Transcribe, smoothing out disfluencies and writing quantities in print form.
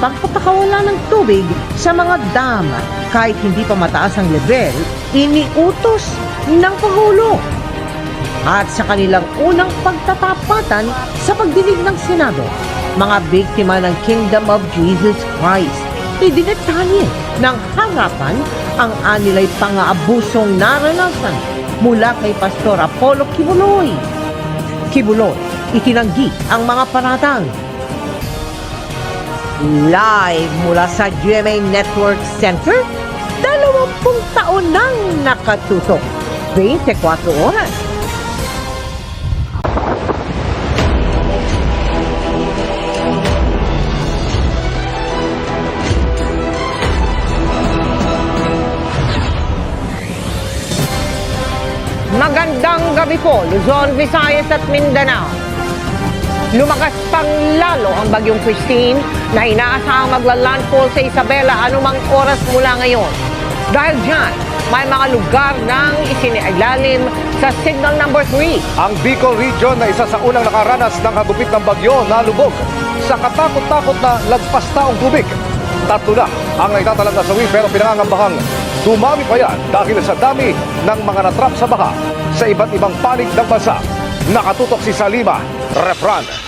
pagpapakawala ng tubig sa mga dam kahit hindi pa mataas ang level, iniutos ng Pangulo. At sa kanilang unang pagtatapatan sa pagdinig ng Senado, mga biktima ng Kingdom of Jesus Christ, idinetalye ng harapan ang anilay pang-aabusong naranasan mula kay Pastor Apollo Kibuloy. Kibuloy, itinanggi ang mga paratang. Live mula sa GMA Network Center, 20 taon nang nakatutok. 24 oras. Magandang gabi po, Luzon, Visayas at Mindanao. Lumakas pang lalo ang bagyong Christine na inaasahang magla-landfall sa Isabela anumang oras mula ngayon. Dahil dyan, may mga lugar nang isinilalim sa signal number 3. Ang Bicol Region na isa sa unang nakaranas ng hagupit ng bagyo na lubog sa katakot-takot na lagpas taong tubig. 3 na ang naitatalang nasawi pero pinangangambahang dumami pa yan dahil sa dami ng mga natrap sa baha sa iba't ibang panig ng bansa. Nakatutok si Salima Refran.